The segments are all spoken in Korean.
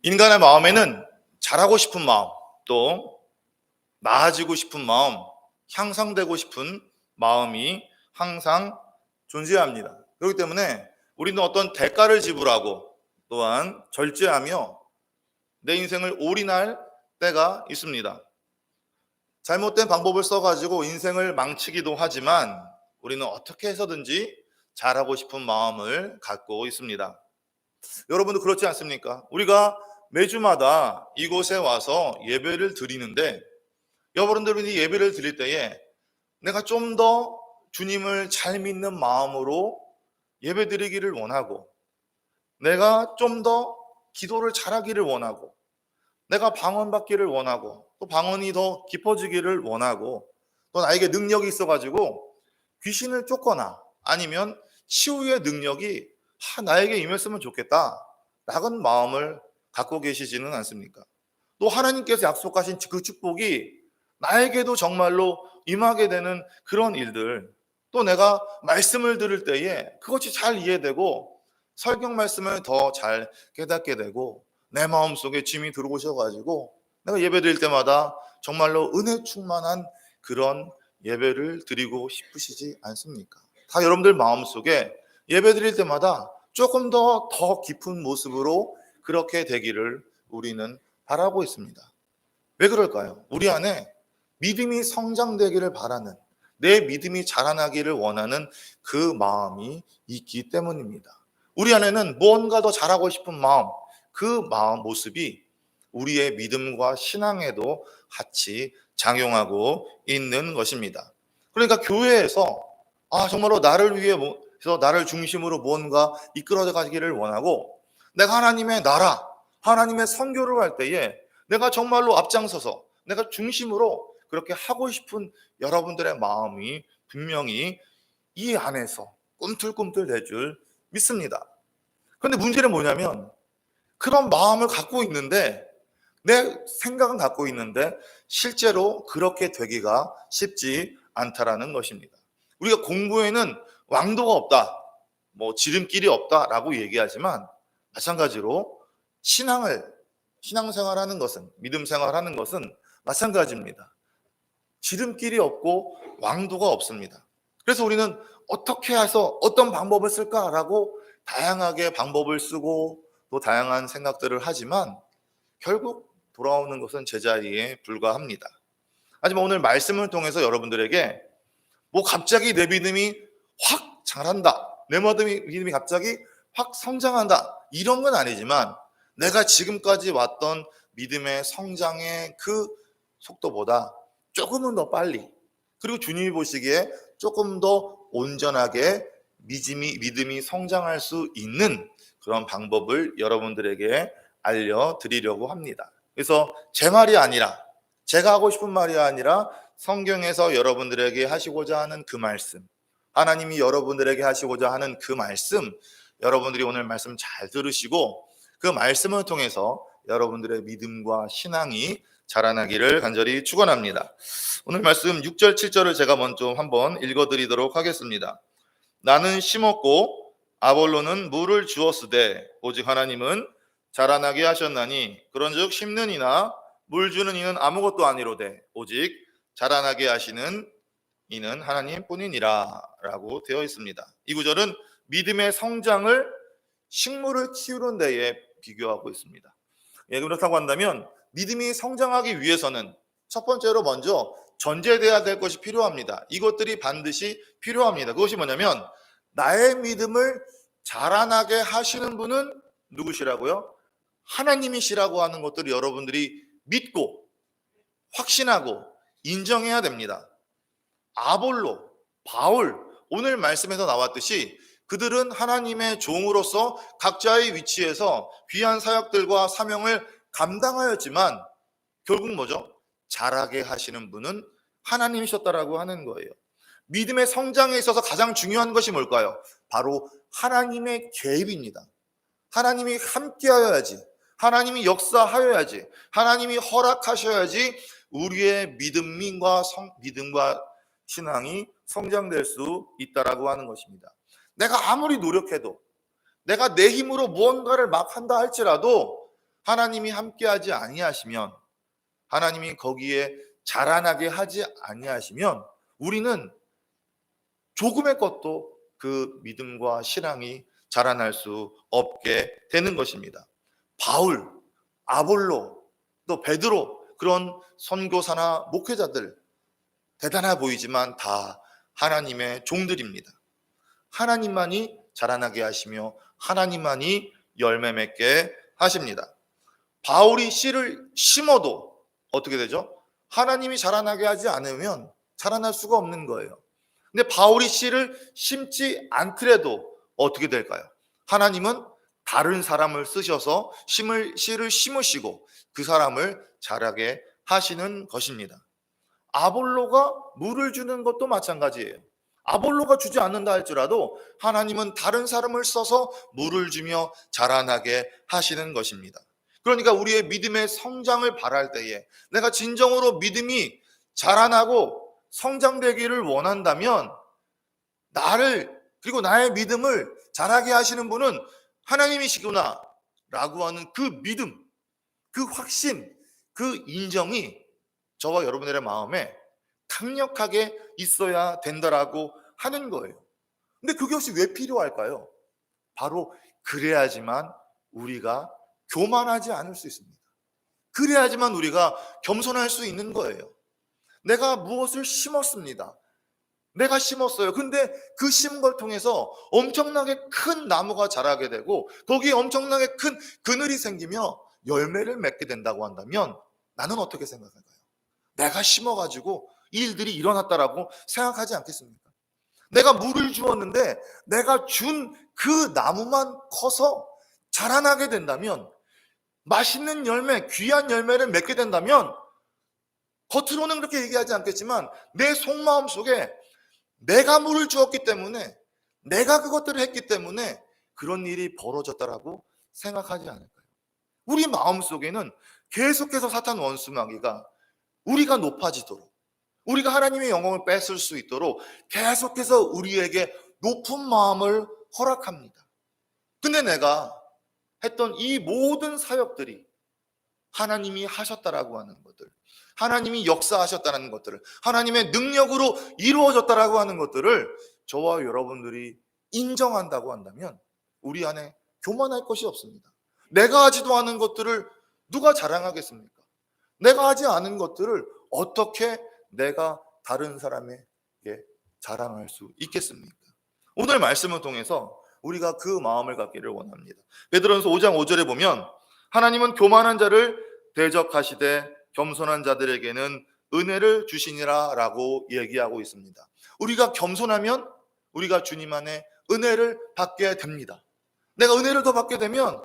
인간의 마음에는 잘하고 싶은 마음, 또 나아지고 싶은 마음, 향상되고 싶은 마음이 항상 존재합니다. 그렇기 때문에 우리는 어떤 대가를 지불하고 또한 절제하며 내 인생을 올인할 때가 있습니다. 잘못된 방법을 써가지고 인생을 망치기도 하지만 우리는 어떻게 해서든지 잘하고 싶은 마음을 갖고 있습니다. 여러분도 그렇지 않습니까? 우리가 매주마다 이곳에 와서 예배를 드리는데 여러분들이 예배를 드릴 때에 내가 좀 더 주님을 잘 믿는 마음으로 예배 드리기를 원하고, 내가 좀 더 기도를 잘하기를 원하고, 내가 방언받기를 원하고, 또 방언이 더 깊어지기를 원하고, 또 나에게 능력이 있어가지고 귀신을 쫓거나 아니면 치유의 능력이 나에게 임했으면 좋겠다 라는 마음을 갖고 계시지는 않습니까? 또 하나님께서 약속하신 그 축복이 나에게도 정말로 임하게 되는 그런 일들, 또 내가 말씀을 들을 때에 그것이 잘 이해되고 성경 말씀을 더 잘 깨닫게 되고 내 마음속에 짐이 들어오셔가지고 내가 예배 드릴 때마다 정말로 은혜 충만한 그런 예배를 드리고 싶으시지 않습니까? 다 여러분들 마음속에 예배 드릴 때마다 조금 더 깊은 모습으로 그렇게 되기를 우리는 바라고 있습니다. 왜 그럴까요? 우리 안에 믿음이 성장되기를 바라는, 내 믿음이 자라나기를 원하는 그 마음이 있기 때문입니다. 우리 안에는 무언가 더 잘하고 싶은 마음, 그 마음 모습이 우리의 믿음과 신앙에도 같이 작용하고 있는 것입니다. 그러니까 교회에서 정말로 나를 위해서 나를 중심으로 무언가 이끌어 가기를 원하고, 내가 하나님의 나라, 하나님의 선교를 할 때에 내가 정말로 앞장서서 내가 중심으로 그렇게 하고 싶은 여러분들의 마음이 분명히 이 안에서 꿈틀꿈틀 될 줄 믿습니다. 그런데 문제는 뭐냐면 그런 마음을 갖고 있는데, 내 생각은 갖고 있는데 실제로 그렇게 되기가 쉽지 않다라는 것입니다. 우리가 공부에는 왕도가 없다, 지름길이 없다라고 얘기하지만 마찬가지로 신앙생활하는 것은, 믿음 생활하는 것은 마찬가지입니다. 지름길이 없고 왕도가 없습니다. 그래서 우리는 어떻게 해서 어떤 방법을 쓸까라고 다양하게 방법을 쓰고 또 다양한 생각들을 하지만 결국 돌아오는 것은 제자리에 불과합니다. 하지만 오늘 말씀을 통해서 여러분들에게 갑자기 내 믿음이 확 자란다, 내 믿음이 갑자기 확 성장한다, 이런 건 아니지만 내가 지금까지 왔던 믿음의 성장의 그 속도보다 조금은 더 빨리, 그리고 주님이 보시기에 조금 더 온전하게 믿음이 성장할 수 있는 그런 방법을 여러분들에게 알려드리려고 합니다. 그래서 제 말이 아니라, 제가 하고 싶은 말이 아니라 성경에서 여러분들에게 하시고자 하는 그 말씀, 하나님이 여러분들에게 하시고자 하는 그 말씀, 여러분들이 오늘 말씀 잘 들으시고 그 말씀을 통해서 여러분들의 믿음과 신앙이 자라나기를 간절히 축원합니다. 오늘 말씀 6절 7절을 제가 먼저 한번 읽어드리도록 하겠습니다. 나는 심었고 아볼로는 물을 주었으되 오직 하나님은 자라나게 하셨나니 그런즉 심는 이나 물 주는 이는 아무것도 아니로되 오직 자라나게 하시는 이는 하나님뿐이니라 라고 되어 있습니다. 이 구절은 믿음의 성장을 식물을 키우는 데에 비교하고 있습니다. 그렇다고 한다면 믿음이 성장하기 위해서는 첫 번째로 먼저 전제돼야 될 것이 필요합니다. 이것들이 반드시 필요합니다. 그것이 뭐냐면 나의 믿음을 자라나게 하시는 분은 누구시라고요? 하나님이시라고 하는 것들을 여러분들이 믿고 확신하고 인정해야 됩니다. 아볼로, 바울, 오늘 말씀에서 나왔듯이 그들은 하나님의 종으로서 각자의 위치에서 귀한 사역들과 사명을 감당하였지만 결국 뭐죠? 자라게 하시는 분은 하나님이셨다라고 하는 거예요. 믿음의 성장에 있어서 가장 중요한 것이 뭘까요? 바로 하나님의 개입입니다. 하나님이 함께하여야지, 하나님이 역사하여야지, 하나님이 허락하셔야지 우리의 믿음과 신앙이 성장될 수 있다라고 하는 것입니다. 내가 아무리 노력해도, 내가 내 힘으로 무언가를 막 한다 할지라도 하나님이 함께하지 아니하시면, 하나님이 거기에 자라나게 하지 아니하시면 우리는 조금의 것도 그 믿음과 신앙이 자라날 수 없게 되는 것입니다. 바울, 아볼로, 또 베드로, 그런 선교사나 목회자들 대단해 보이지만 다 하나님의 종들입니다. 하나님만이 자라나게 하시며 하나님만이 열매 맺게 하십니다. 바울이 씨를 심어도 어떻게 되죠? 하나님이 자라나게 하지 않으면 자라날 수가 없는 거예요. 근데 바울이 씨를 심지 않더라도 어떻게 될까요? 하나님은 다른 사람을 쓰셔서 씨를 심으시고 그 사람을 자라게 하시는 것입니다. 아볼로가 물을 주는 것도 마찬가지예요. 아볼로가 주지 않는다 할지라도 하나님은 다른 사람을 써서 물을 주며 자라나게 하시는 것입니다. 그러니까 우리의 믿음의 성장을 바랄 때에, 내가 진정으로 믿음이 자라나고 성장되기를 원한다면 나를, 그리고 나의 믿음을 자라게 하시는 분은 하나님이시구나 라고 하는 그 믿음, 그 확신, 그 인정이 저와 여러분들의 마음에 강력하게 있어야 된다라고 하는 거예요. 근데 그것이 왜 필요할까요? 바로 그래야지만 우리가 교만하지 않을 수 있습니다. 그래야지만 우리가 겸손할 수 있는 거예요. 내가 무엇을 심었습니다. 내가 심었어요. 근데 그 심은 걸 통해서 엄청나게 큰 나무가 자라게 되고 거기에 엄청나게 큰 그늘이 생기며 열매를 맺게 된다고 한다면 나는 어떻게 생각할까요? 내가 심어가지고 이 일들이 일어났다라고 생각하지 않겠습니까? 내가 물을 주었는데 내가 준 그 나무만 커서 자라나게 된다면, 맛있는 열매, 귀한 열매를 맺게 된다면 겉으로는 그렇게 얘기하지 않겠지만 내 속마음 속에 내가 물을 주었기 때문에, 내가 그것들을 했기 때문에 그런 일이 벌어졌다라고 생각하지 않을까요? 우리 마음속에는 계속해서 사탄 원수마귀가 우리가 높아지도록, 우리가 하나님의 영광을 뺏을 수 있도록 계속해서 우리에게 높은 마음을 허락합니다. 근데 내가 했던 이 모든 사역들이 하나님이 하셨다라고 하는 것들, 하나님이 역사하셨다는 것들을, 하나님의 능력으로 이루어졌다라고 하는 것들을 저와 여러분들이 인정한다고 한다면 우리 안에 교만할 것이 없습니다. 내가 하지도 않은 것들을 누가 자랑하겠습니까? 내가 하지 않은 것들을 어떻게 내가 다른 사람에게 자랑할 수 있겠습니까? 오늘 말씀을 통해서 우리가 그 마음을 갖기를 원합니다. 베드로전서 5장 5절에 보면 하나님은 교만한 자를 대적하시되 겸손한 자들에게는 은혜를 주시니라 라고 얘기하고 있습니다. 우리가 겸손하면 우리가 주님 안에 은혜를 받게 됩니다. 내가 은혜를 더 받게 되면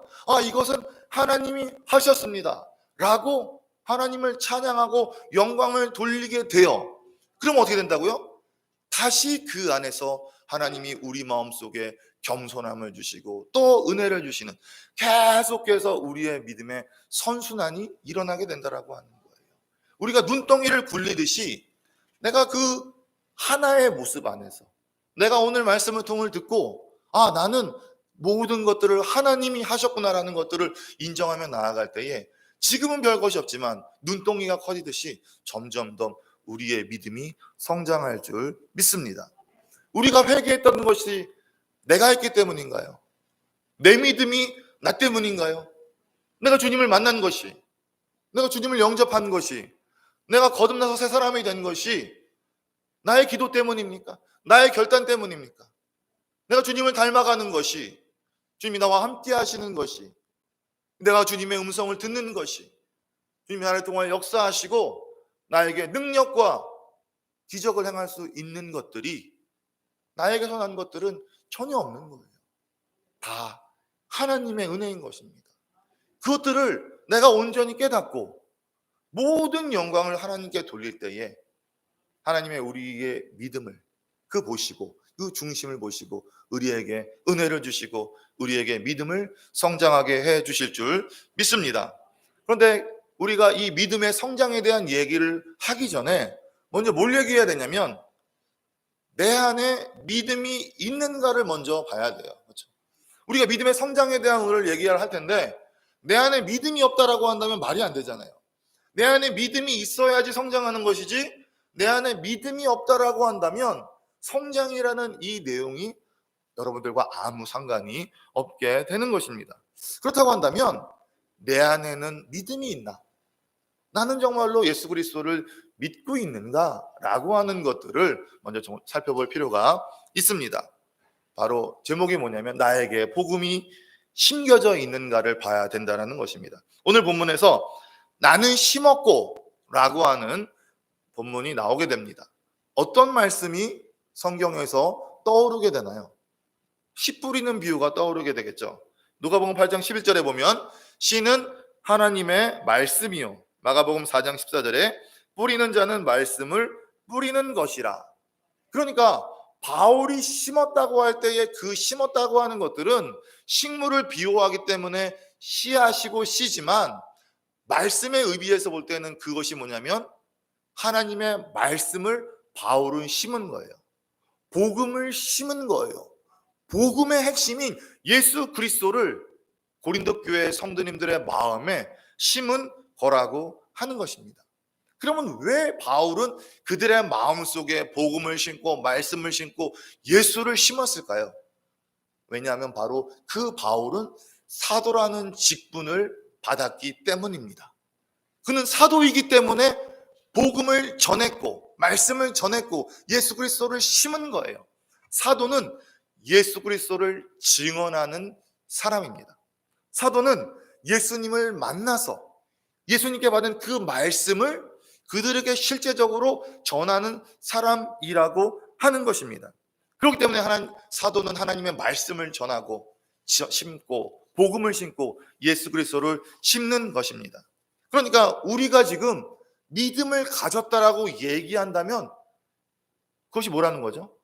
이것은 하나님이 하셨습니다 라고 하나님을 찬양하고 영광을 돌리게 돼요. 그럼 어떻게 된다고요? 다시 그 안에서 하나님이 우리 마음속에 겸손함을 주시고 또 은혜를 주시는, 계속해서 우리의 믿음의 선순환이 일어나게 된다라고 하는 거예요. 우리가 눈덩이를 굴리듯이 내가 그 하나의 모습 안에서, 내가 오늘 말씀을 통을 듣고 나는 모든 것들을 하나님이 하셨구나라는 것들을 인정하며 나아갈 때에 지금은 별것이 없지만 눈덩이가 커지듯이 점점 더 우리의 믿음이 성장할 줄 믿습니다. 우리가 회개했던 것이 내가 했기 때문인가요? 내 믿음이 나 때문인가요? 내가 주님을 만난 것이, 내가 주님을 영접한 것이, 내가 거듭나서 새 사람이 된 것이 나의 기도 때문입니까? 나의 결단 때문입니까? 내가 주님을 닮아가는 것이, 주님이 나와 함께 하시는 것이, 내가 주님의 음성을 듣는 것이, 주님이 나를 통해 역사하시고 나에게 능력과 기적을 행할 수 있는 것들이, 나에게서 난 것들은 전혀 없는 거예요. 다 하나님의 은혜인 것입니다. 그것들을 내가 온전히 깨닫고 모든 영광을 하나님께 돌릴 때에 하나님의 우리의 믿음을 보시고 그 중심을 보시고 우리에게 은혜를 주시고 우리에게 믿음을 성장하게 해 주실 줄 믿습니다. 그런데 우리가 이 믿음의 성장에 대한 얘기를 하기 전에 먼저 뭘 얘기해야 되냐면 내 안에 믿음이 있는가를 먼저 봐야 돼요. 그렇죠? 우리가 믿음의 성장에 대한 오늘 얘기를 할 텐데 내 안에 믿음이 없다라고 한다면 말이 안 되잖아요. 내 안에 믿음이 있어야지 성장하는 것이지, 내 안에 믿음이 없다라고 한다면 성장이라는 이 내용이 여러분들과 아무 상관이 없게 되는 것입니다. 그렇다고 한다면 내 안에는 믿음이 있나? 나는 정말로 예수 그리스도를 믿고 있는가라고 하는 것들을 먼저 좀 살펴볼 필요가 있습니다. 바로 제목이 뭐냐면 나에게 복음이 심겨져 있는가를 봐야 된다는 것입니다. 오늘 본문에서 나는 심었고 라고 하는 본문이 나오게 됩니다. 어떤 말씀이 성경에서 떠오르게 되나요? 씨 뿌리는 비유가 떠오르게 되겠죠. 누가복음 8장 11절에 보면 씨는 하나님의 말씀이요, 마가복음 4장 14절에 뿌리는 자는 말씀을 뿌리는 것이라. 그러니까 바울이 심었다고 할 때에 그 심었다고 하는 것들은 식물을 비유하기 때문에 씨앗이고 씨지만, 말씀의 의미에서 볼 때는 그것이 뭐냐면 하나님의 말씀을 바울은 심은 거예요. 복음을 심은 거예요. 복음의 핵심인 예수 그리스도를 고린도 교회 성도님들의 마음에 심은 거라고 하는 것입니다. 그러면 왜 바울은 그들의 마음속에 복음을 심고 말씀을 심고 예수를 심었을까요? 왜냐하면 바로 그 바울은 사도라는 직분을 받았기 때문입니다. 그는 사도이기 때문에 복음을 전했고 말씀을 전했고 예수 그리스도를 심은 거예요. 사도는 예수 그리스도를 증언하는 사람입니다. 사도는 예수님을 만나서 예수님께 받은 그 말씀을 그들에게 실제적으로 전하는 사람이라고 하는 것입니다. 그렇기 때문에 사도는 하나님의 말씀을 전하고 심고 복음을 심고 예수 그리스도를 심는 것입니다. 그러니까 우리가 지금 믿음을 가졌다라고 얘기한다면 그것이 뭐라는 거죠?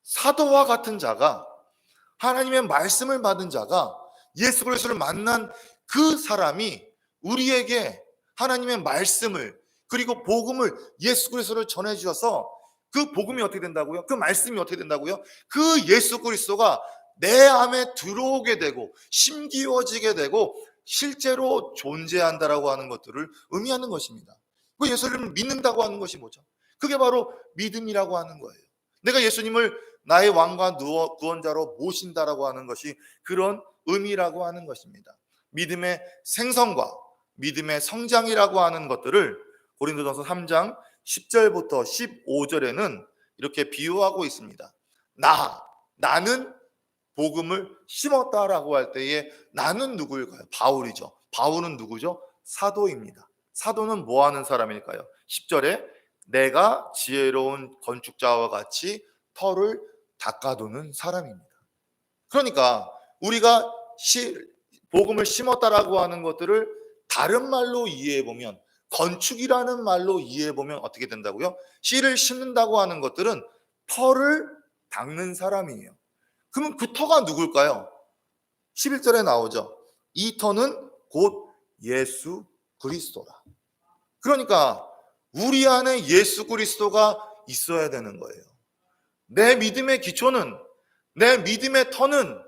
사도와 같은 자가, 하나님의 말씀을 받은 자가, 예수 그리스도를 만난 그 사람이 우리에게 하나님의 말씀을 그리고 복음을 예수 그리스도를 전해 주셔서 그 복음이 어떻게 된다고요? 그 말씀이 어떻게 된다고요? 그 예수 그리스도가 내 안에 들어오게 되고 심기워지게 되고 실제로 존재한다라고 하는 것들을 의미하는 것입니다. 그 예수를 믿는다고 하는 것이 뭐죠? 그게 바로 믿음이라고 하는 거예요. 내가 예수님을 나의 왕과 구원자로 모신다라고 하는 것이 그런 의미라고 하는 것입니다. 믿음의 생성과 믿음의 성장이라고 하는 것들을 고린도전서 3장 10절부터 15절에는 이렇게 비유하고 있습니다. 나는 복음을 심었다라고 할 때에 나는 누구일까요? 바울이죠. 바울은 누구죠? 사도입니다. 사도는 뭐 하는 사람일까요? 10절에 내가 지혜로운 건축자와 같이 터를 닦아두는 사람입니다. 그러니까 우리가 복음을 심었다라고 하는 것들을 다른 말로 이해해보면, 건축이라는 말로 이해해보면 어떻게 된다고요? 씨를 심는다고 하는 것들은 터를 닦는 사람이에요. 그러면 그 터가 누굴까요? 11절에 나오죠. 이 터는 곧 예수 그리스도라. 그러니까 우리 안에 예수 그리스도가 있어야 되는 거예요. 내 믿음의 기초는, 내 믿음의 터는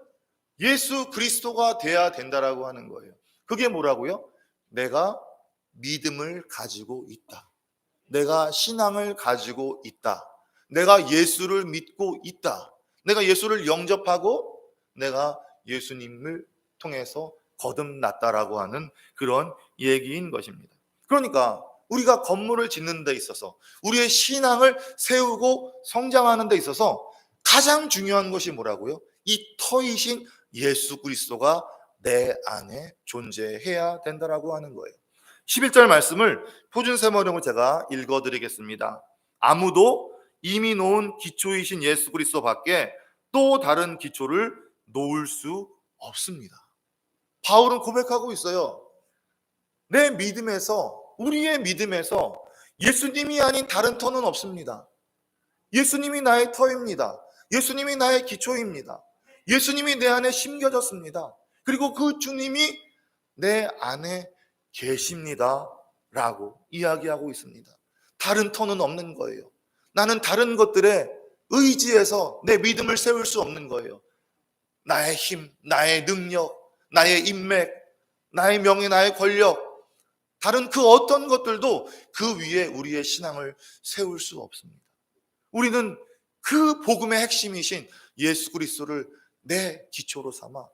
예수 그리스도가 돼야 된다라고 하는 거예요. 그게 뭐라고요? 내가 믿음을 가지고 있다. 내가 신앙을 가지고 있다. 내가 예수를 믿고 있다. 내가 예수를 영접하고 내가 예수님을 통해서 거듭났다라고 하는 그런 얘기인 것입니다. 그러니까 우리가 건물을 짓는 데 있어서, 우리의 신앙을 세우고 성장하는 데 있어서 가장 중요한 것이 뭐라고요? 이 터이신 예수 그리스도가 내 안에 존재해야 된다라고 하는 거예요. 11절 말씀을 표준 세모령을 제가 읽어드리겠습니다. 아무도 이미 놓은 기초이신 예수 그리스도 밖에 또 다른 기초를 놓을 수 없습니다. 바울은 고백하고 있어요. 내 믿음에서, 우리의 믿음에서 예수님이 아닌 다른 터는 없습니다. 예수님이 나의 터입니다. 예수님이 나의 기초입니다. 예수님이 내 안에 심겨졌습니다. 그리고 그 주님이 내 안에 계십니다 라고 이야기하고 있습니다. 다른 터는 없는 거예요. 나는 다른 것들에 의지해서 내 믿음을 세울 수 없는 거예요. 나의 힘, 나의 능력, 나의 인맥, 나의 명예, 나의 권력, 다른 그 어떤 것들도 그 위에 우리의 신앙을 세울 수 없습니다. 우리는 그 복음의 핵심이신 예수 그리스도를 내 기초로 삼아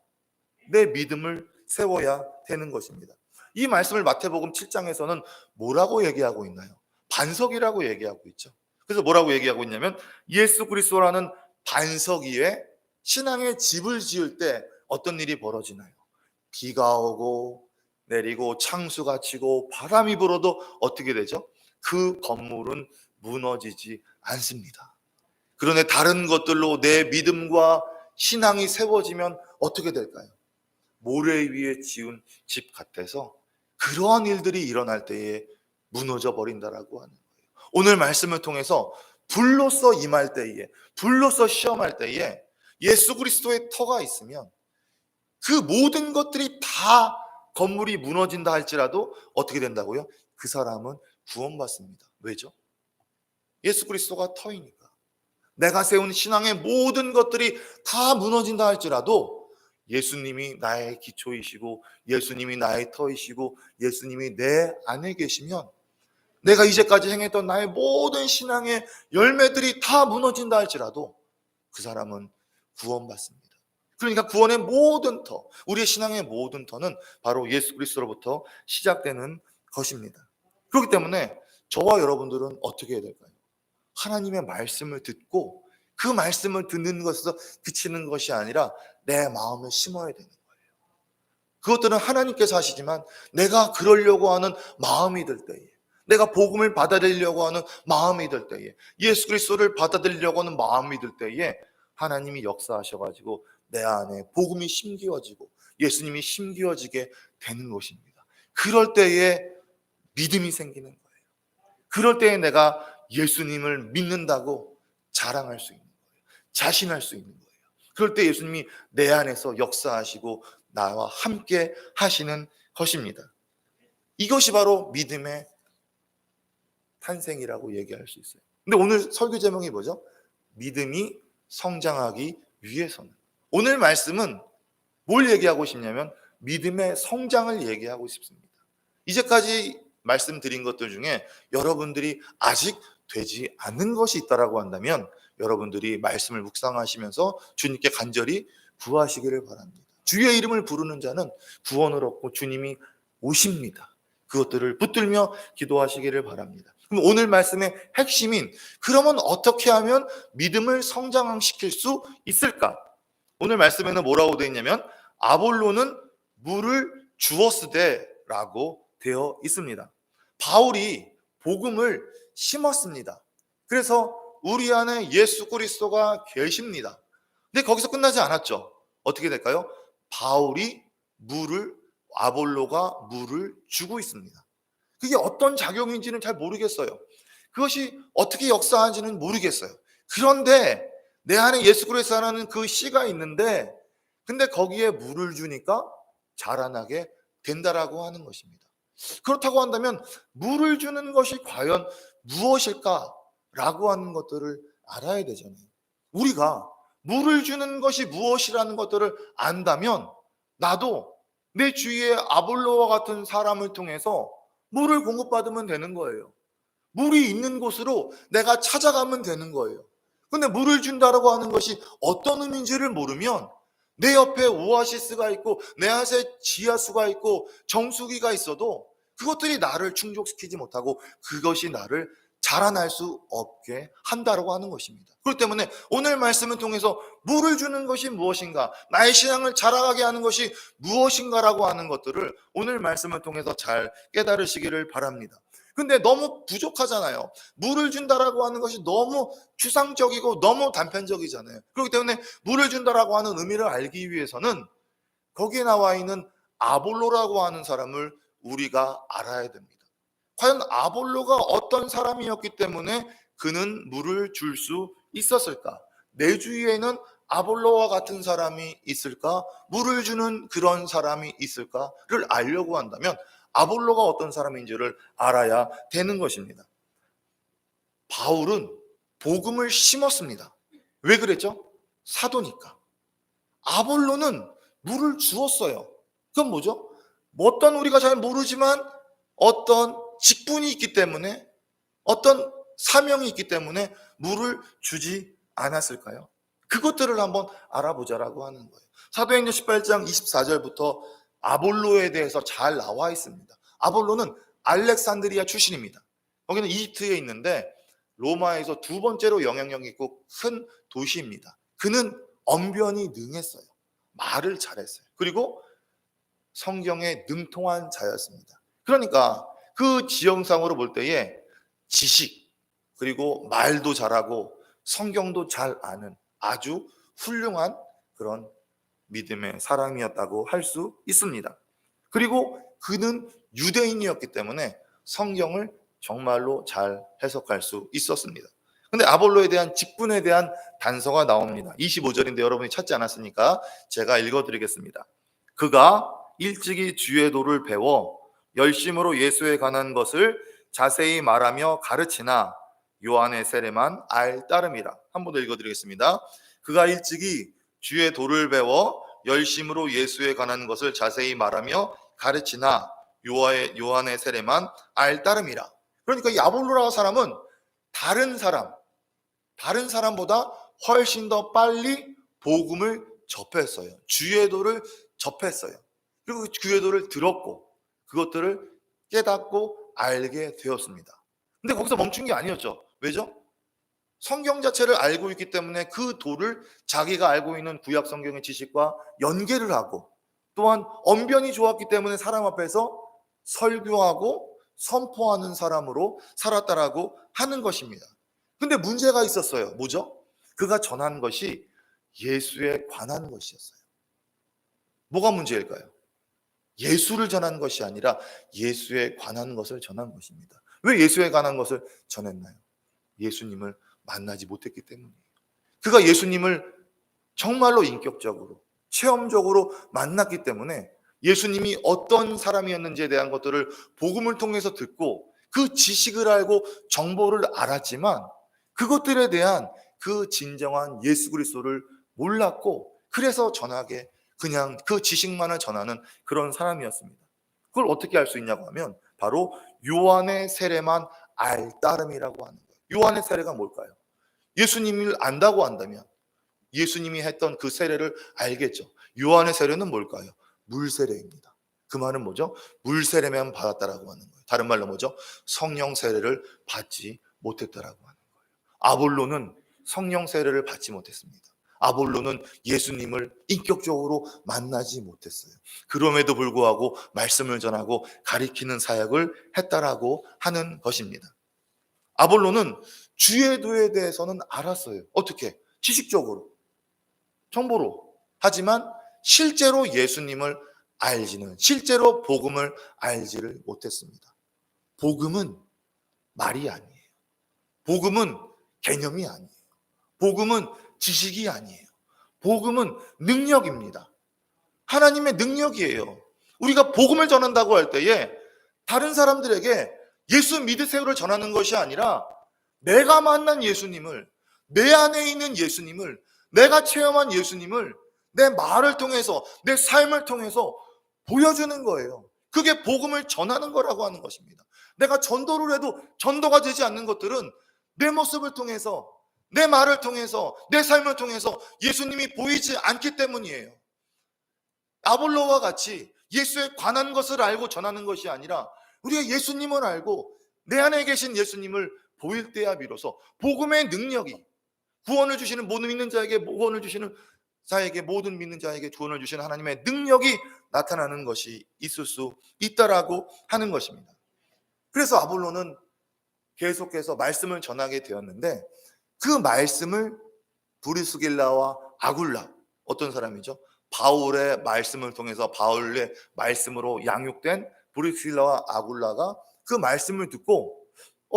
내 믿음을 세워야 되는 것입니다. 이 말씀을 마태복음 7장에서는 뭐라고 얘기하고 있나요? 반석이라고 얘기하고 있죠. 그래서 뭐라고 얘기하고 있냐면 예수 그리스도라는 반석 위에 신앙의 집을 지을 때 어떤 일이 벌어지나요? 비가 오고 내리고 창수가 치고 바람이 불어도 어떻게 되죠? 그 건물은 무너지지 않습니다. 그런데 다른 것들로 내 믿음과 신앙이 세워지면 어떻게 될까요? 모래 위에 지은 집 같아서 그러한 일들이 일어날 때에 무너져 버린다라고 하는 거예요. 오늘 말씀을 통해서 불로서 임할 때에, 불로서 시험할 때에 예수 그리스도의 터가 있으면 그 모든 것들이 다 건물이 무너진다 할지라도 어떻게 된다고요? 그 사람은 구원받습니다. 왜죠? 예수 그리스도가 터이니까. 내가 세운 신앙의 모든 것들이 다 무너진다 할지라도 예수님이 나의 기초이시고 예수님이 나의 터이시고 예수님이 내 안에 계시면 내가 이제까지 행했던 나의 모든 신앙의 열매들이 다 무너진다 할지라도 그 사람은 구원받습니다. 그러니까 구원의 모든 터, 우리의 신앙의 모든 터는 바로 예수 그리스도로부터 시작되는 것입니다. 그렇기 때문에 저와 여러분들은 어떻게 해야 될까요? 하나님의 말씀을 듣고 그 말씀을 듣는 것에서 그치는 것이 아니라 내 마음에 심어야 되는 거예요. 그것들은 하나님께서 하시지만 내가 그러려고 하는 마음이 들 때에, 내가 복음을 받아들이려고 하는 마음이 들 때에, 예수 그리스도를 받아들이려고 하는 마음이 들 때에 하나님이 역사하셔가지고 내 안에 복음이 심기어지고 예수님이 심기어지게 되는 것입니다. 그럴 때에 믿음이 생기는 거예요. 그럴 때에 내가 예수님을 믿는다고 자랑할 수 있는 거예요. 자신할 수 있는 거예요. 그럴 때 예수님이 내 안에서 역사하시고 나와 함께 하시는 것입니다. 이것이 바로 믿음의 탄생이라고 얘기할 수 있어요. 근데 오늘 설교 제목이 뭐죠? 믿음이 성장하기 위해서는. 오늘 말씀은 뭘 얘기하고 싶냐면 믿음의 성장을 얘기하고 싶습니다. 이제까지 말씀드린 것들 중에 여러분들이 아직 되지 않는 것이 있다라고 한다면 여러분들이 말씀을 묵상하시면서 주님께 간절히 구하시기를 바랍니다. 주의 이름을 부르는 자는 구원을 얻고 주님이 오십니다. 그것들을 붙들며 기도하시기를 바랍니다. 그럼 오늘 말씀의 핵심인 그러면 어떻게 하면 믿음을 성장시킬 수 있을까? 오늘 말씀에는 뭐라고 되어 있냐면 아볼로는 물을 주었으되라고 되어 있습니다. 바울이 복음을 심었습니다. 그래서 우리 안에 예수 그리스도가 계십니다. 근데 거기서 끝나지 않았죠. 어떻게 될까요? 바울이 아볼로가 물을 주고 있습니다. 그게 어떤 작용인지는 잘 모르겠어요. 그것이 어떻게 역사하는지는 모르겠어요. 그런데 내 안에 예수 그리스도라는 그 씨가 있는데 근데 거기에 물을 주니까 자라나게 된다라고 하는 것입니다. 그렇다고 한다면 물을 주는 것이 과연 무엇일까라고 하는 것들을 알아야 되잖아요. 우리가 물을 주는 것이 무엇이라는 것들을 안다면 나도 내 주위에 아볼로와 같은 사람을 통해서 물을 공급받으면 되는 거예요. 물이 있는 곳으로 내가 찾아가면 되는 거예요. 근데 물을 준다라고 하는 것이 어떤 의미인지를 모르면 내 옆에 오아시스가 있고 내 앞에 지하수가 있고 정수기가 있어도 그것들이 나를 충족시키지 못하고 그것이 나를 자라날 수 없게 한다라고 하는 것입니다. 그렇기 때문에 오늘 말씀을 통해서 물을 주는 것이 무엇인가, 나의 신앙을 자라가게 하는 것이 무엇인가라고 하는 것들을 오늘 말씀을 통해서 잘 깨달으시기를 바랍니다. 근데 너무 부족하잖아요. 물을 준다라고 하는 것이 너무 추상적이고 너무 단편적이잖아요. 그렇기 때문에 물을 준다라고 하는 의미를 알기 위해서는 거기에 나와 있는 아볼로라고 하는 사람을 우리가 알아야 됩니다. 과연 아볼로가 어떤 사람이었기 때문에 그는 물을 줄 수 있었을까? 내 주위에는 아볼로와 같은 사람이 있을까? 물을 주는 그런 사람이 있을까를 알려고 한다면 아볼로가 어떤 사람인지를 알아야 되는 것입니다. 바울은 복음을 심었습니다. 왜 그랬죠? 사도니까. 아볼로는 물을 주었어요. 그건 뭐죠? 어떤 우리가 잘 모르지만 어떤 직분이 있기 때문에, 어떤 사명이 있기 때문에 물을 주지 않았을까요? 그것들을 한번 알아보자라고 하는 거예요. 사도행전 18장 24절부터 아볼로에 대해서 잘 나와 있습니다. 아볼로는 알렉산드리아 출신입니다. 거기는 이집트에 있는데 로마에서 두 번째로 영향력 있고 큰 도시입니다. 그는 언변이 능했어요. 말을 잘했어요. 그리고 성경에 능통한 자였습니다. 그러니까 그 지형상으로 볼 때에 지식, 그리고 말도 잘하고 성경도 잘 아는 아주 훌륭한 그런 믿음의 사람이었다고 할 수 있습니다. 그리고 그는 유대인이었기 때문에 성경을 정말로 잘 해석할 수 있었습니다. 근데 아볼로에 대한 직분에 대한 단서가 나옵니다. 25절인데 여러분이 찾지 않았으니까 제가 읽어드리겠습니다. 그가 일찍이 주의 도를 배워 열심으로 예수에 관한 것을 자세히 말하며 가르치나 요한의 세례만 알 따름이라. 한 번 더 읽어드리겠습니다. 그가 일찍이 주의 도를 배워 열심으로 예수에 관한 것을 자세히 말하며 가르치나 요한의 세례만 알 따름이라. 그러니까 이 아볼로라는 사람은 다른 사람보다 훨씬 더 빨리 복음을 접했어요. 주의 도를 접했어요. 그리고 그 주의 도를 들었고 그것들을 깨닫고 알게 되었습니다. 근데 거기서 멈춘 게 아니었죠. 왜죠? 성경 자체를 알고 있기 때문에 그 도를 자기가 알고 있는 구약 성경의 지식과 연계를 하고, 또한 언변이 좋았기 때문에 사람 앞에서 설교하고 선포하는 사람으로 살았다라고 하는 것입니다. 근데 문제가 있었어요. 뭐죠? 그가 전한 것이 예수에 관한 것이었어요. 뭐가 문제일까요? 예수를 전한 것이 아니라 예수에 관한 것을 전한 것입니다. 왜 예수에 관한 것을 전했나요? 예수님을 만나지 못했기 때문이에요. 그가 예수님을 정말로 인격적으로, 체험적으로 만났기 때문에 예수님이 어떤 사람이었는지에 대한 것들을 복음을 통해서 듣고 그 지식을 알고 정보를 알았지만 그것들에 대한 그 진정한 예수 그리스도를 몰랐고, 그래서 전하게 그냥 그 지식만을 전하는 그런 사람이었습니다. 그걸 어떻게 알 수 있냐고 하면 바로 요한의 세례만 알 따름이라고 하는 거예요. 요한의 세례가 뭘까요? 예수님을 안다고 한다면 예수님이 했던 그 세례를 알겠죠. 요한의 세례는 뭘까요? 물세례입니다. 그 말은 뭐죠? 물세례만 받았다라고 하는 거예요. 다른 말로 뭐죠? 성령 세례를 받지 못했다라고 하는 거예요. 아볼로는 성령 세례를 받지 못했습니다. 아볼로는 예수님을 인격적으로 만나지 못했어요. 그럼에도 불구하고 말씀을 전하고 가리키는 사역을 했다라고 하는 것입니다. 아볼로는 주의 도에 대해서는 알았어요. 어떻게? 지식적으로, 정보로. 하지만 실제로 예수님을 실제로 복음을 알지를 못했습니다. 복음은 말이 아니에요. 복음은 개념이 아니에요. 복음은 지식이 아니에요. 복음은 능력입니다. 하나님의 능력이에요. 우리가 복음을 전한다고 할 때에 다른 사람들에게 예수 믿으세요를 전하는 것이 아니라 내가 만난 예수님을, 내 안에 있는 예수님을, 내가 체험한 예수님을 내 말을 통해서, 내 삶을 통해서 보여주는 거예요. 그게 복음을 전하는 거라고 하는 것입니다. 내가 전도를 해도 전도가 되지 않는 것들은 내 모습을 통해서, 내 말을 통해서, 내 삶을 통해서 예수님이 보이지 않기 때문이에요. 아볼로와 같이 예수에 관한 것을 알고 전하는 것이 아니라 우리가 예수님을 알고 내 안에 계신 예수님을 보일 때야 비로소 복음의 능력이, 구원을 주시는 모든 믿는 자에게 구원을 주시는 자에게, 모든 믿는 자에게 구원을 주시는 하나님의 능력이 나타나는 것이 있을 수 있다라고 하는 것입니다. 그래서 아볼로는 계속해서 말씀을 전하게 되었는데 그 말씀을 브리스길라와 아굴라, 어떤 사람이죠? 바울의 말씀을 통해서 바울의 말씀으로 양육된 브리스길라와 아굴라가 그 말씀을 듣고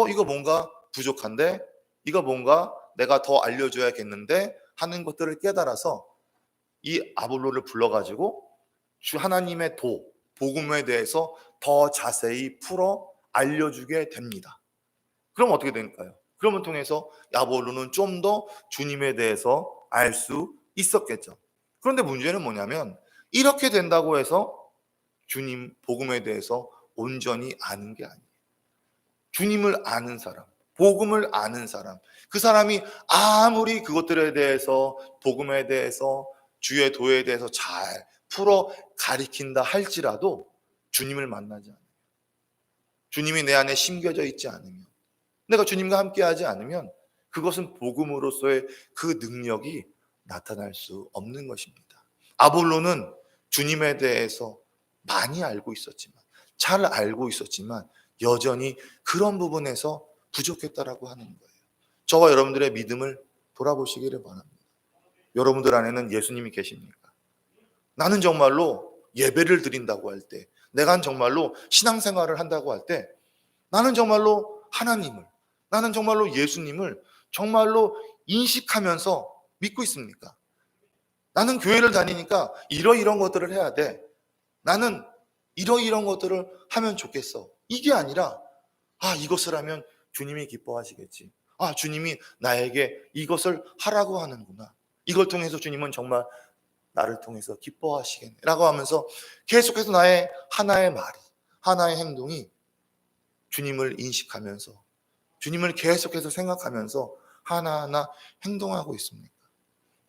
이거 뭔가 부족한데, 이거 뭔가 내가 더 알려줘야겠는데 하는 것들을 깨달아서 이 아볼로를 불러가지고 주 하나님의 복음에 대해서 더 자세히 풀어 알려주게 됩니다. 그럼 어떻게 될까요? 그러면 통해서 아볼로는 좀 더 주님에 대해서 알 수 있었겠죠. 그런데 문제는 뭐냐면 이렇게 된다고 해서 주님 복음에 대해서 온전히 아는 게 아니에요. 주님을 아는 사람, 복음을 아는 사람, 그 사람이 아무리 그것들에 대해서, 복음에 대해서, 주의 도에 대해서 잘 풀어 가리킨다 할지라도 주님을 만나지 않아요. 주님이 내 안에 심겨져 있지 않으면, 내가 주님과 함께하지 않으면 그것은 복음으로서의 그 능력이 나타날 수 없는 것입니다. 아볼로는 주님에 대해서 많이 알고 있었지만, 잘 알고 있었지만 여전히 그런 부분에서 부족했다라고 하는 거예요. 저와 여러분들의 믿음을 돌아보시기를 바랍니다. 여러분들 안에는 예수님이 계십니까? 나는 정말로 예배를 드린다고 할 때, 내가 정말로 신앙생활을 한다고 할 때, 나는 정말로 하나님을, 나는 정말로 예수님을 정말로 인식하면서 믿고 있습니까? 나는 교회를 다니니까 이러이런 것들을 해야 돼. 나는 이러이런 것들을 하면 좋겠어. 이게 아니라, 이것을 하면 주님이 기뻐하시겠지. 주님이 나에게 이것을 하라고 하는구나. 이걸 통해서 주님은 정말 나를 통해서 기뻐하시겠네 라고 하면서 계속해서 나의 하나의 말이, 하나의 행동이 주님을 인식하면서, 주님을 계속해서 생각하면서 하나하나 행동하고 있습니다.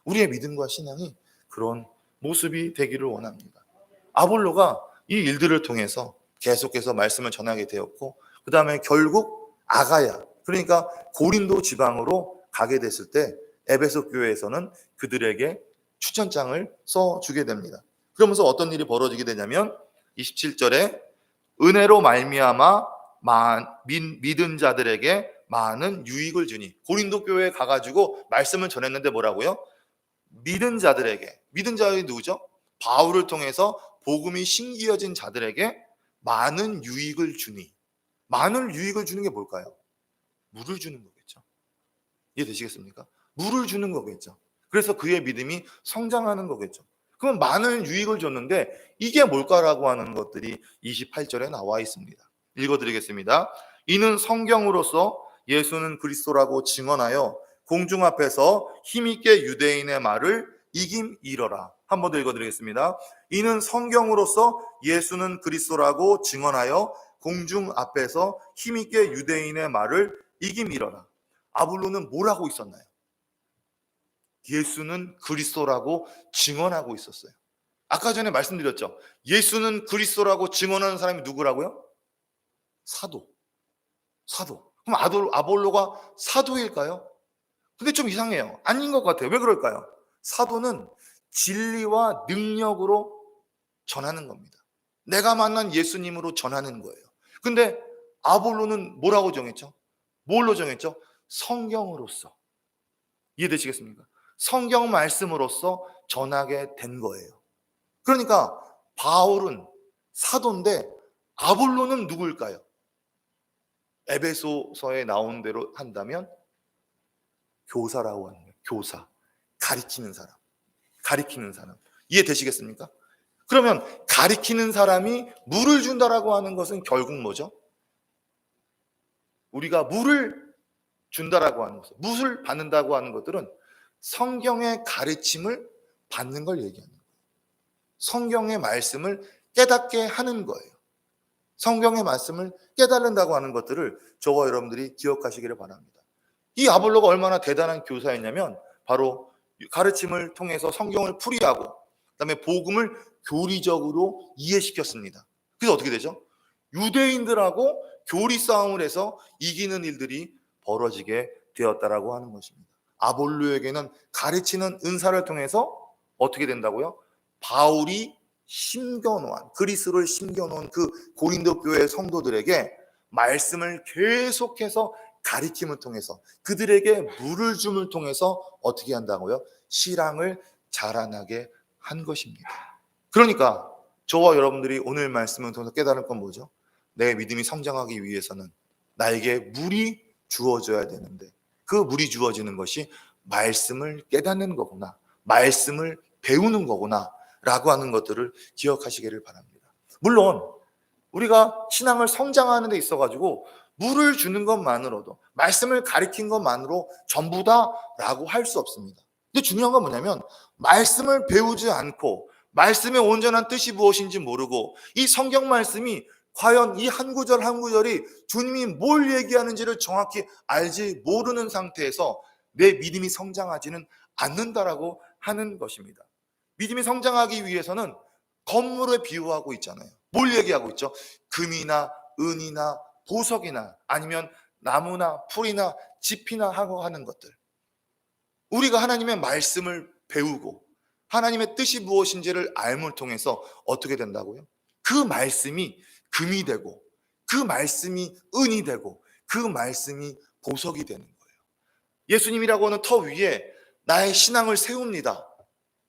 우리의 믿음과 신앙이 그런 모습이 되기를 원합니다. 아볼로가 이 일들을 통해서 계속해서 말씀을 전하게 되었고, 그 다음에 결국 아가야, 그러니까 고린도 지방으로 가게 됐을 때 에베소 교회에서는 그들에게 추천장을 써주게 됩니다. 그러면서 어떤 일이 벌어지게 되냐면 27절에 은혜로 말미암아 믿은 자들에게 많은 유익을 주니, 고린도 교회에 가가지고 말씀을 전했는데 뭐라고요? 믿은 자들에게, 믿은 자들이 누구죠? 바울을 통해서 복음이 신기어진 자들에게 많은 유익을 주니, 많은 유익을 주는 게 뭘까요? 물을 주는 거겠죠. 이해되시겠습니까? 물을 주는 거겠죠. 그래서 그의 믿음이 성장하는 거겠죠. 그럼 많은 유익을 줬는데 이게 뭘까라고 하는 것들이 28절에 나와 있습니다. 읽어드리겠습니다. 이는 성경으로서 예수는 그리스도라고 증언하여 공중 앞에서 힘있게 유대인의 말을 이김이러라. 한 번 더 읽어드리겠습니다. 이는 성경으로서 예수는 그리스도라고 증언하여 공중 앞에서 힘있게 유대인의 말을 이김이러라. 아볼로는 뭘 하고 있었나요? 예수는 그리스도라고 증언하고 있었어요. 아까 전에 말씀드렸죠. 예수는 그리스도라고 증언하는 사람이 누구라고요? 사도. 그럼 아볼로가 사도일까요? 근데 좀 이상해요. 아닌 것 같아요. 왜 그럴까요? 사도는 진리와 능력으로 전하는 겁니다. 내가 만난 예수님으로 전하는 거예요. 근데 아볼로는 뭐라고 정했죠? 뭘로 정했죠? 성경으로서. 이해되시겠습니까? 성경 말씀으로서 전하게 된 거예요. 그러니까 바울은 사도인데 아볼로는 누구일까요? 에베소서에 나온 대로 한다면 교사라고 하는 거예요. 교사. 가리키는 사람. 이해되시겠습니까? 그러면 가리키는 사람이 물을 준다라고 하는 것은 결국 뭐죠? 우리가 물을 준다라고 하는 것은, 물을 받는다고 하는 것들은 성경의 가르침을 받는 걸 얘기하는 거예요. 성경의 말씀을 깨닫게 하는 거예요. 성경의 말씀을 깨달는다고 하는 것들을 저와 여러분들이 기억하시기를 바랍니다. 이 아볼로가 얼마나 대단한 교사였냐면 바로 가르침을 통해서 성경을 풀이하고 그다음에 복음을 교리적으로 이해시켰습니다. 그래서 어떻게 되죠? 유대인들하고 교리 싸움을 해서 이기는 일들이 벌어지게 되었다라고 하는 것입니다. 아볼로에게는 가르치는 은사를 통해서 어떻게 된다고요? 바울이 심겨놓은, 그리스도를 심겨놓은 그 고린도 교회 성도들에게 말씀을 계속해서 가르침을 통해서, 그들에게 물을 줌을 통해서 어떻게 한다고요? 신앙을 자라나게 한 것입니다. 그러니까 저와 여러분들이 오늘 말씀을 통해서 깨달을 건 뭐죠? 내 믿음이 성장하기 위해서는 나에게 물이 주어져야 되는데, 그 물이 주어지는 것이 말씀을 깨닫는 거구나, 말씀을 배우는 거구나 라고 하는 것들을 기억하시기를 바랍니다. 물론 우리가 신앙을 성장하는 데 있어가지고 물을 주는 것만으로도, 말씀을 가르친 것만으로 전부다 라고 할 수 없습니다. 근데 중요한 건 뭐냐면 말씀을 배우지 않고 말씀의 온전한 뜻이 무엇인지 모르고 이 성경 말씀이 과연 이 한 구절 한 구절이 주님이 뭘 얘기하는지를 정확히 알지 모르는 상태에서 내 믿음이 성장하지는 않는다라고 하는 것입니다. 믿음이 성장하기 위해서는 건물에 비유하고 있잖아요. 뭘 얘기하고 있죠? 금이나 은이나 보석이나 아니면 나무나 풀이나 짚이나 하고 하는 것들. 우리가 하나님의 말씀을 배우고 하나님의 뜻이 무엇인지를 알물 통해서 어떻게 된다고요? 그 말씀이 금이 되고 그 말씀이 은이 되고 그 말씀이 보석이 되는 거예요. 예수님이라고 하는 터 위에 나의 신앙을 세웁니다.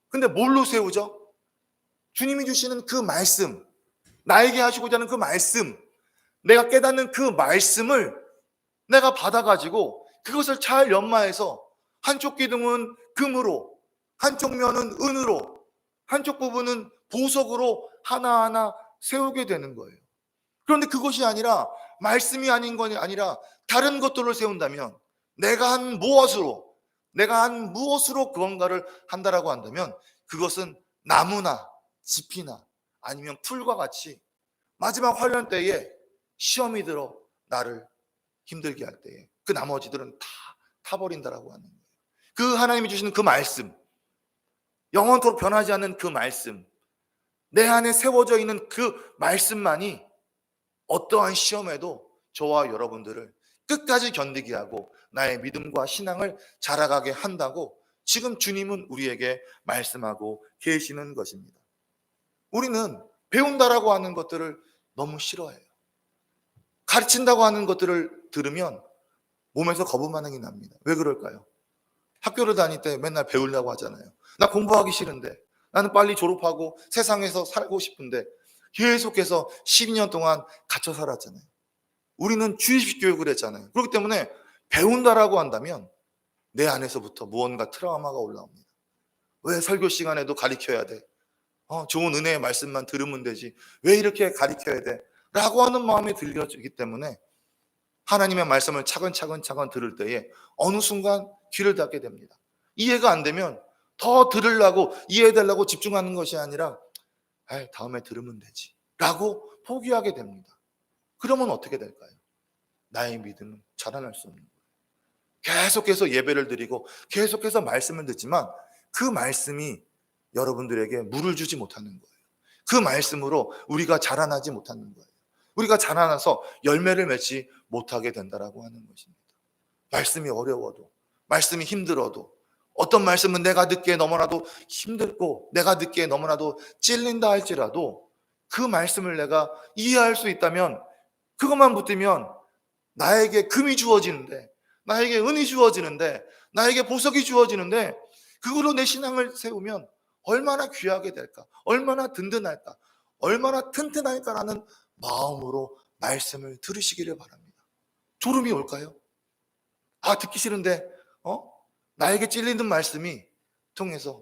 근데 뭘로 세우죠? 주님이 주시는 그 말씀, 나에게 하시고자 하는 그 말씀, 내가 깨닫는 그 말씀을 내가 받아가지고 그것을 잘 연마해서 한쪽 기둥은 금으로, 한쪽 면은 은으로, 한쪽 부분은 보석으로 하나하나 세우게 되는 거예요. 그런데 그것이 아니라 말씀이 아닌 것이 아니라 다른 것들을 세운다면 내가 한 무엇으로 그런가를 한다라고 한다면 그것은 나무나 짚이나 아니면 풀과 같이 마지막 환란 때에 시험이 들어 나를 힘들게 할 때에 그 나머지들은 다 타버린다라고 하는 거예요. 그 하나님이 주시는 그 말씀, 영원토록 변하지 않는 그 말씀, 내 안에 세워져 있는 그 말씀만이 어떠한 시험에도 저와 여러분들을 끝까지 견디게 하고 나의 믿음과 신앙을 자라가게 한다고 지금 주님은 우리에게 말씀하고 계시는 것입니다. 우리는 배운다라고 하는 것들을 너무 싫어해요. 가르친다고 하는 것들을 들으면 몸에서 거부 반응이 납니다. 왜 그럴까요? 학교를 다닐 때 맨날 배우려고 하잖아요. 나 공부하기 싫은데, 나는 빨리 졸업하고 세상에서 살고 싶은데 계속해서 12년 동안 갇혀 살았잖아요. 우리는 주입식 교육을 했잖아요. 그렇기 때문에 배운다라고 한다면 내 안에서부터 무언가 트라우마가 올라옵니다. 왜 설교 시간에도 가르쳐야 돼? 좋은 은혜의 말씀만 들으면 되지. 왜 이렇게 가르쳐야 돼? 라고 하는 마음이 들려지기 때문에 하나님의 말씀을 차근차근 들을 때에 어느 순간 귀를 닫게 됩니다. 이해가 안 되면 더 들으려고 이해해달라고 집중하는 것이 아니라 다음에 들으면 되지 라고 포기하게 됩니다. 그러면 어떻게 될까요? 나의 믿음은 자라날 수 없는 거예요. 계속해서 예배를 드리고 계속해서 말씀을 듣지만 그 말씀이 여러분들에게 물을 주지 못하는 거예요. 그 말씀으로 우리가 자라나지 못하는 거예요. 우리가 자라나서 열매를 맺지 못하게 된다라고 하는 것입니다. 말씀이 어려워도, 말씀이 힘들어도, 어떤 말씀은 내가 듣기에 너무나도 힘들고 내가 듣기에 너무나도 찔린다 할지라도 그 말씀을 내가 이해할 수 있다면 그것만 붙들면 나에게 금이 주어지는데, 나에게 은이 주어지는데, 나에게 보석이 주어지는데 그걸로 내 신앙을 세우면 얼마나 귀하게 될까, 얼마나 든든할까, 얼마나 튼튼할까라는 마음으로 말씀을 들으시기를 바랍니다. 졸음이 올까요? 듣기 싫은데 나에게 찔리는 말씀이 통해서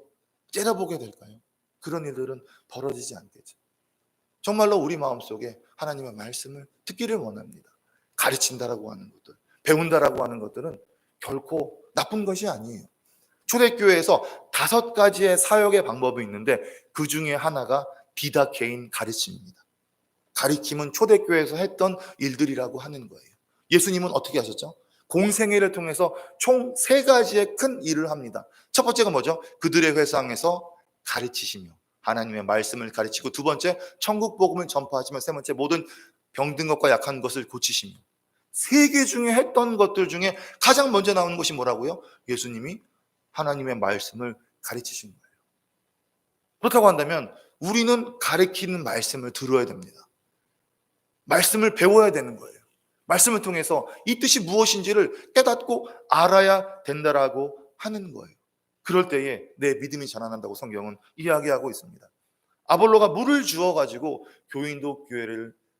째려보게 될까요? 그런 일들은 벌어지지 않겠죠. 정말로 우리 마음속에 하나님의 말씀을 듣기를 원합니다. 가르친다라고 하는 것들, 배운다라고 하는 것들은 결코 나쁜 것이 아니에요. 초대교회에서 5가지의 사역의 방법이 있는데 그 중에 하나가 디다케인 가르침입니다. 가르침은 초대교회에서 했던 일들이라고 하는 거예요. 예수님은 어떻게 하셨죠? 공생애를 통해서 총 3가지의 큰 일을 합니다. 첫 번째가 뭐죠? 그들의 회상에서 가르치시며 하나님의 말씀을 가르치고, 두 번째 천국 복음을 전파하시며, 세 번째 모든 병든 것과 약한 것을 고치시며. 3개 중에 했던 것들 중에 가장 먼저 나오는 것이 뭐라고요? 예수님이 하나님의 말씀을 가르치신 거예요. 그렇다고 한다면 우리는 가르치는 말씀을 들어야 됩니다. 말씀을 배워야 되는 거예요. 말씀을 통해서 이 뜻이 무엇인지를 깨닫고 알아야 된다라고 하는 거예요. 그럴 때에 내 믿음이 자라난다고 성경은 이야기하고 있습니다. 아볼로가 물을 주어가지고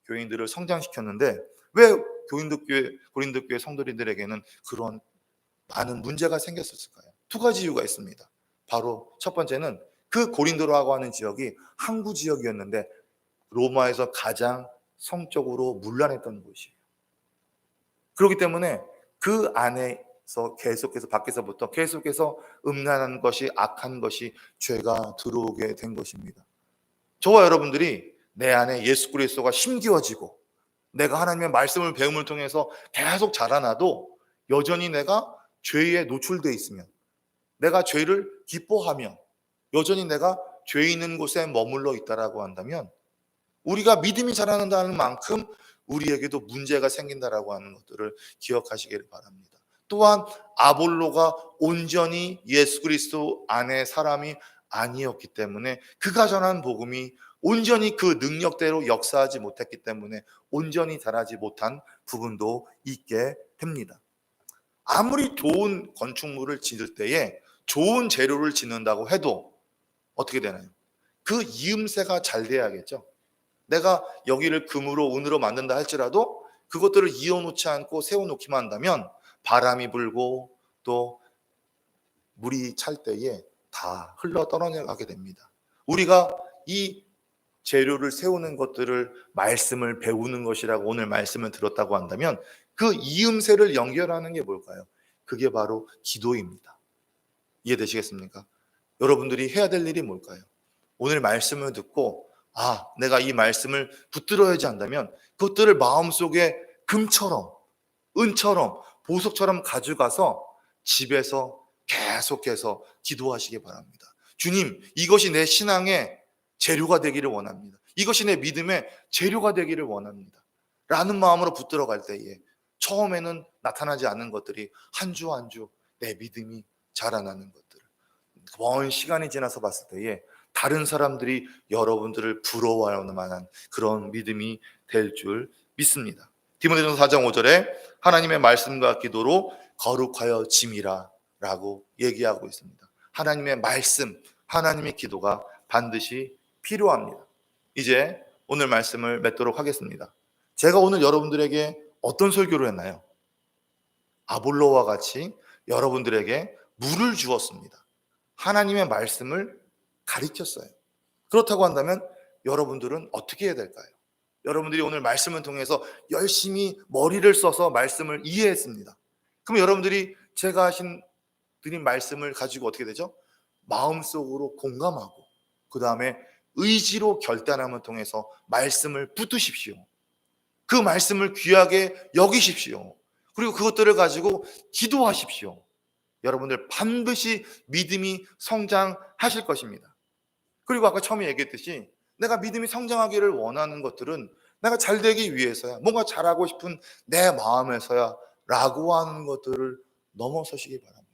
교인들을 성장시켰는데 왜 고린도 교회 성도들에게는 그런 많은 문제가 생겼을까요? 2가지 이유가 있습니다. 바로 첫 번째는 그 고린도라고 하는 지역이 항구 지역이었는데 로마에서 가장 성적으로 문란했던 곳이에요. 그렇기 때문에 그 안에서 계속해서 밖에서부터 계속해서 음란한 것이, 악한 것이, 죄가 들어오게 된 것입니다. 저와 여러분들이 내 안에 예수 그리스도가 심기어지고 내가 하나님의 말씀을 배움을 통해서 계속 자라나도 여전히 내가 죄에 노출되어 있으면, 내가 죄를 기뻐하며 여전히 내가 죄 있는 곳에 머물러 있다라고 한다면, 우리가 믿음이 자라난다는 만큼 우리에게도 문제가 생긴다라고 하는 것들을 기억하시기를 바랍니다. 또한 아볼로가 온전히 예수 그리스도 안에 사람이 아니었기 때문에, 그가 전한 복음이 온전히 그 능력대로 역사하지 못했기 때문에 온전히 자라지 못한 부분도 있게 됩니다. 아무리 좋은 건축물을 지을 때에 좋은 재료를 짓는다고 해도 어떻게 되나요? 그 이음새가 잘 돼야겠죠. 내가 여기를 금으로 은으로 만든다 할지라도 그것들을 이어놓지 않고 세워놓기만 한다면 바람이 불고 또 물이 찰 때에 다 흘러 떨어져가게 됩니다. 우리가 이 재료를 세우는 것들을 말씀을 배우는 것이라고 오늘 말씀을 들었다고 한다면, 그 이음새를 연결하는 게 뭘까요? 그게 바로 기도입니다. 이해되시겠습니까? 여러분들이 해야 될 일이 뭘까요? 오늘 말씀을 듣고 내가 이 말씀을 붙들어야지 한다면 그것들을 마음속에 금처럼, 은처럼, 보석처럼 가져가서 집에서 계속해서 기도하시기 바랍니다. 주님, 이것이 내 신앙의 재료가 되기를 원합니다. 이것이 내 믿음의 재료가 되기를 원합니다. 라는 마음으로 붙들어 갈 때에 처음에는 나타나지 않는 것들이 한 주 한 주 내 믿음이 자라나는 것들, 먼 시간이 지나서 봤을 때에 다른 사람들이 여러분들을 부러워할 만한 그런 믿음이 될 줄 믿습니다. 디모데전서 4장 5절에 하나님의 말씀과 기도로 거룩하여 짐이라 라고 얘기하고 있습니다. 하나님의 말씀, 하나님의 기도가 반드시 필요합니다. 이제 오늘 말씀을 맺도록 하겠습니다. 제가 오늘 여러분들에게 어떤 설교를 했나요? 아볼로와 같이 여러분들에게 물을 주었습니다. 하나님의 말씀을 가르쳤어요. 그렇다고 한다면 여러분들은 어떻게 해야 될까요? 여러분들이 오늘 말씀을 통해서 열심히 머리를 써서 말씀을 이해했습니다. 그럼 여러분들이 제가 드린 말씀을 가지고 어떻게 되죠? 마음속으로 공감하고 그 다음에 의지로 결단함을 통해서 말씀을 붙드십시오. 그 말씀을 귀하게 여기십시오. 그리고 그것들을 가지고 기도하십시오. 여러분들 반드시 믿음이 성장하실 것입니다. 그리고 아까 처음에 얘기했듯이 내가 믿음이 성장하기를 원하는 것들은 내가 잘 되기 위해서야, 뭔가 잘하고 싶은 내 마음에서야 라고 하는 것들을 넘어서시기 바랍니다.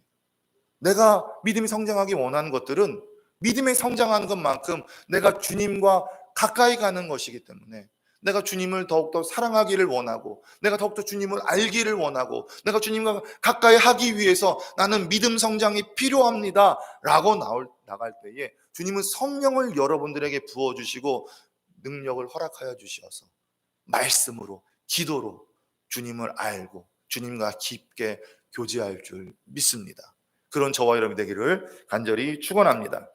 내가 믿음이 성장하기 원하는 것들은 믿음이 성장하는 것만큼 내가 주님과 가까이 가는 것이기 때문에, 내가 주님을 더욱더 사랑하기를 원하고 내가 더욱더 주님을 알기를 원하고 내가 주님과 가까이 하기 위해서 나는 믿음 성장이 필요합니다 라고 나갈 때에 주님은 성령을 여러분들에게 부어주시고 능력을 허락하여 주셔서 말씀으로, 기도로 주님을 알고 주님과 깊게 교제할 줄 믿습니다. 그런 저와 여러분이 되기를 간절히 축원합니다.